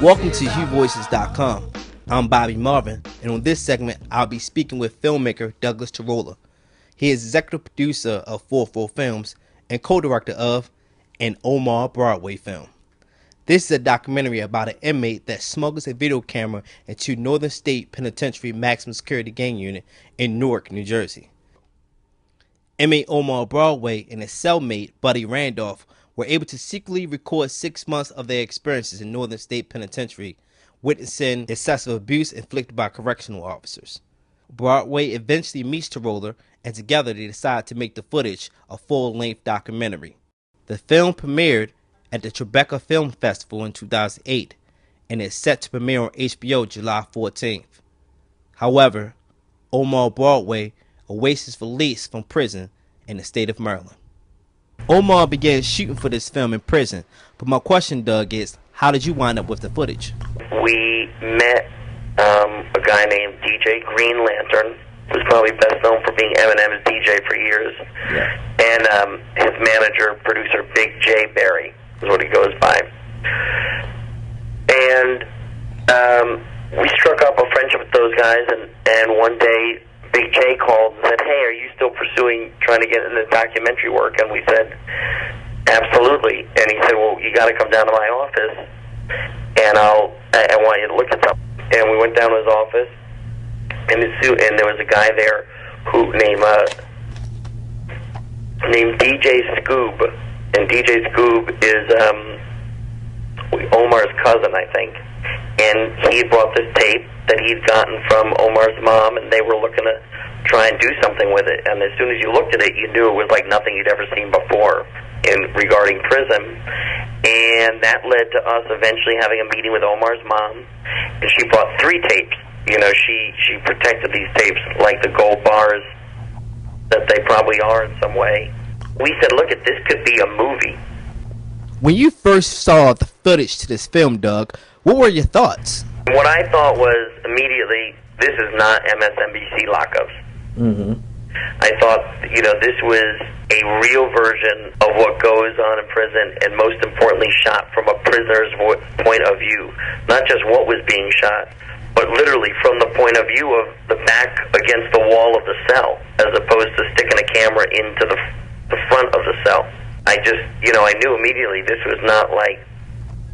Welcome to HughVoices.com. I'm Bobby Marvin, and on this segment, I'll be speaking with filmmaker Douglas Tirola. He is executive producer of 4-4 Films and co-director of An Omar Broadway Film. This is a documentary about an inmate that smuggles a video camera into Northern State Penitentiary Maximum Security Gang Unit in Newark, New Jersey. Inmate Omar Broadway and his cellmate, Buddy Randolph, were able to secretly record 6 months of their experiences in Northern State Penitentiary, witnessing excessive abuse inflicted by correctional officers. Broadway eventually meets Tirola, and together they decide to make the footage a full-length documentary. The film premiered at the Tribeca Film Festival in 2008, and is set to premiere on HBO July 14th. However, Omar Broadway awaits his release from prison in the state of Maryland. Omar began shooting for this film in prison, but my question, Doug, is how did you wind up with the footage? We met a guy named DJ Green Lantern, who's probably best known for being Eminem's DJ for years, and his manager, producer Big J Berry is what he goes by. And we struck up a friendship with those guys, and one day Big J called and said, "Hey, are you still trying to get into documentary work?" And we said, "Absolutely." And he said, "Well, you got to come down to my office, and I want you to look at something." And we went down to his office, and there was a guy there who named DJ Scoob, and DJ Scoob is Omar's cousin, I think. And he had brought this tape that he'd gotten from Omar's mom, and they were looking to try and do something with it. And as soon as you looked at it, you knew it was like nothing you'd ever seen before regarding prison. And that led to us eventually having a meeting with Omar's mom, and she brought 3 tapes. You know, she protected these tapes like the gold bars that they probably are in some way. We said, look, this could be a movie. When you first saw the footage to this film, Doug, what were your thoughts? What I thought was immediately, this is not MSNBC lockups. Mm-hmm. I thought, this was a real version of what goes on in prison, and most importantly, shot from a prisoner's point of view. Not just what was being shot, but literally from the point of view of the back against the wall of the cell, as opposed to sticking a camera into the front of the cell. I just, I knew immediately this was not like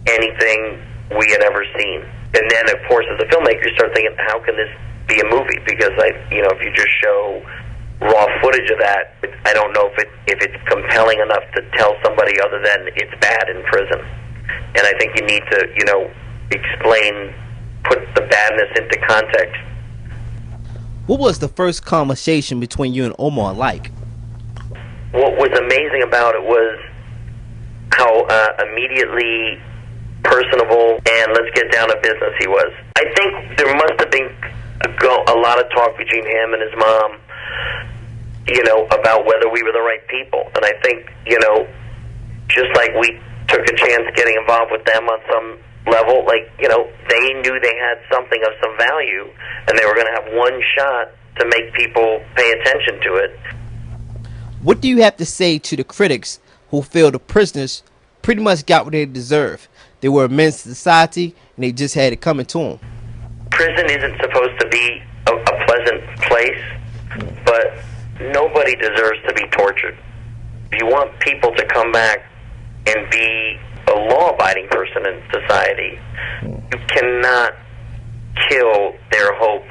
anything we had ever seen. And then, of course, as a filmmaker, you start thinking, how can this be a movie? Because, if you just show raw footage of that, I don't know if it's compelling enough to tell somebody other than it's bad in prison. And I think you need to, explain, put the badness into context. What was the first conversation between you and Omar like? What was amazing about it was how immediately personable and let's get down to business he was. I think there must have been a lot of talk between him and his mom, about whether we were the right people. And I think, just like we took a chance getting involved with them on some level, they knew they had something of some value, and they were going to have one shot to make people pay attention to it. What do you have to say to the critics who feel the prisoners pretty much got what they deserve? They were a menace to society, and they just had it coming to them. Prison isn't supposed to be a pleasant place, but nobody deserves to be tortured. If you want people to come back and be a law-abiding person in society, you cannot kill their hope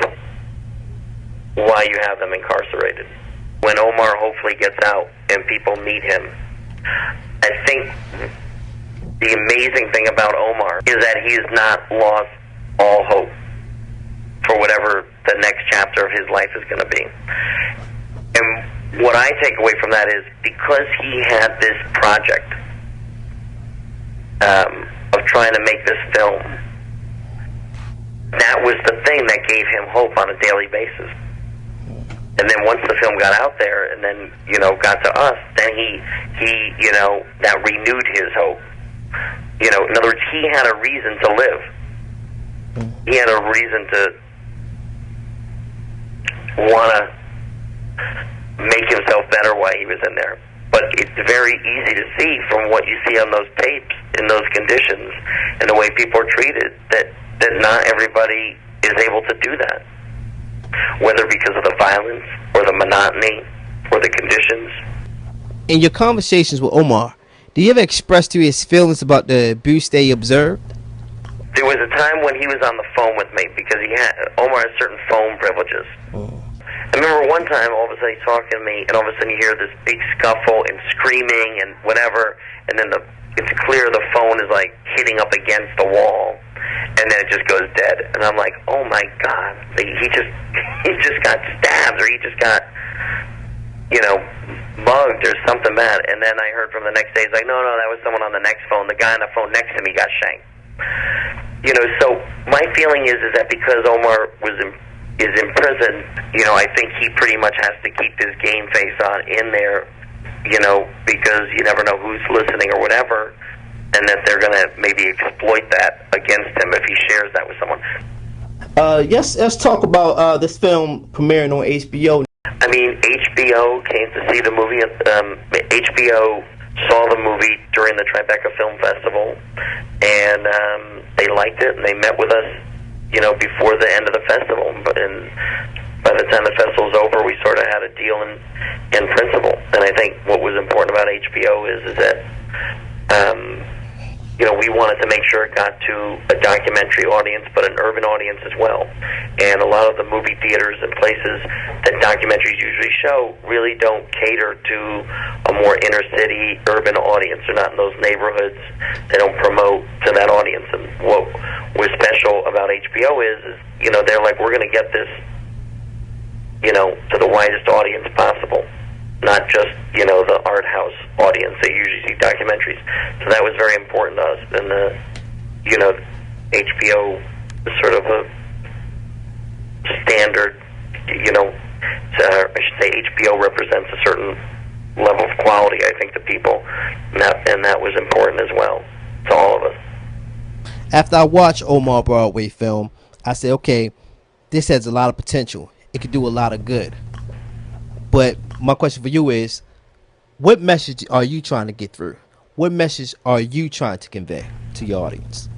while you have them incarcerated. When Omar hopefully gets out and people meet him, I think the amazing thing about Omar is that he has not lost all hope for whatever the next chapter of his life is going to be. And what I take away from that is because he had this project of trying to make this film, that was the thing that gave him hope on a daily basis. And then once the film got out there and then, got to us, then he that renewed his hope. In other words, he had a reason to live. He had a reason to want to make himself better while he was in there. but it's very easy to see from what you see on those tapes in those conditions and the way people are treated that not everybody is able to do that, whether because of the violence or the monotony or the conditions. In your conversations with Omar, do you ever express to you his feelings about the abuse they observed? There was a time when he was on the phone with me because Omar has certain phone privileges. I remember one time, all of a sudden he's talking to me, and all of a sudden you hear this big scuffle and screaming and whatever, and then it's clear the phone is like hitting up against the wall, and then it just goes dead. And I'm like, oh my God, he just got stabbed, or he just got, mugged or something bad. And then I heard from the next day, he's like, no, that was someone on the next phone. The guy on the phone next to me got shanked. So my feeling is that because Omar is in prison, I think he pretty much has to keep his game face on in there, because you never know who's listening or whatever, and that they're going to maybe exploit that against him if he shares that with someone. Yes, let's talk about this film premiering on HBO. I mean, HBO came to see the movie. HBO saw the movie during the Tribeca Film Festival, and they liked it, and they met with us, before the end of the festival. And by the time the festival's over, we sort of had a deal in principle. And I think what was important about HBO is that we wanted to make sure it got to a documentary audience, but an urban audience as well. And a lot of the movie theaters and places that documentaries usually show really don't cater to a more inner city urban audience. They're not in those neighborhoods. They don't promote to that audience. And what was special about HBO is they're like, we're going to get this, to the widest audience possible. Not just, the art house audience. They usually see documentaries. So that was very important to us. And, HBO is sort of a standard, I should say HBO represents a certain level of quality, I think, to people. And that was important as well to all of us. After I watched Omar Broadway Film, I said, okay, this has a lot of potential. It could do a lot of good. But my question for you is, what message are you trying to get through? What message are you trying to convey to your audience?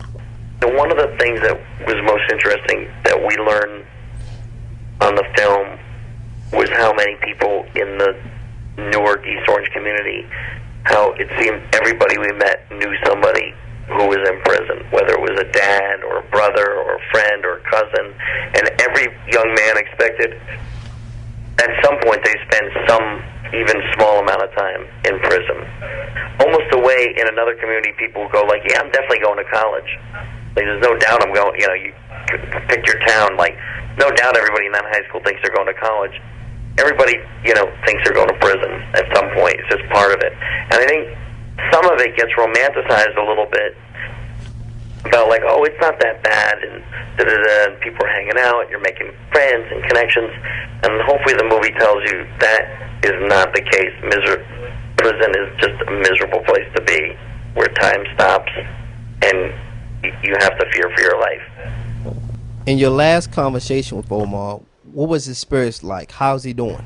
And one of the things that was most interesting that we learned on the film was how many people in the Newark East Orange community, how it seemed everybody we met knew somebody who was in prison, whether it was a dad or a brother or a friend or a cousin. And every young man expected at some point they spend some even small amount of time in prison. Almost the way in another community people go like, yeah, I'm definitely going to college. Like, there's no doubt I'm going, you pick your town, like, no doubt everybody in that high school thinks they're going to college. Everybody, thinks they're going to prison at some point. It's just part of it. And I think some of it gets romanticized a little bit about like, oh, it's not that bad, and da-da-da, and people are hanging out, you're making friends and connections, and hopefully the movie tells you that is not the case. Prison is just a miserable place to be, where time stops, and you have to fear for your life. In your last conversation with Omar, what was his spirits like? How's he doing?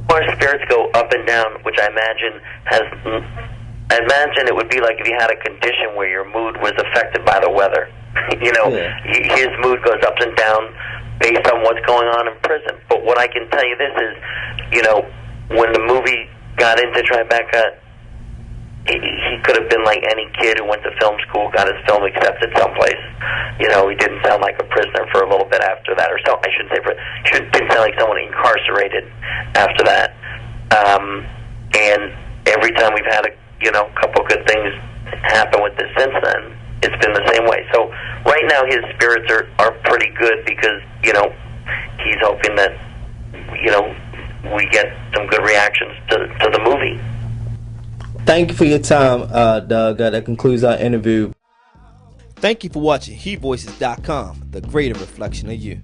Our spirits go up and down, which I imagine it would be like if you had a condition where your mood was affected by the weather. His mood goes up and down based on what's going on in prison. But what I can tell you this is, when the movie got into Tribeca, he could have been like any kid who went to film school, got his film accepted someplace. He didn't sound like a prisoner for a little bit after that, or so. I shouldn't say didn't sound like someone incarcerated after that. And every time we've had a couple good things happen with this since then, it's been the same way. So right now his spirits are pretty good because, he's hoping that, we get some good reactions to the movie. Thank you for your time, Doug. That concludes our interview. Thank you for watching HeVoices.com, the greater reflection of you.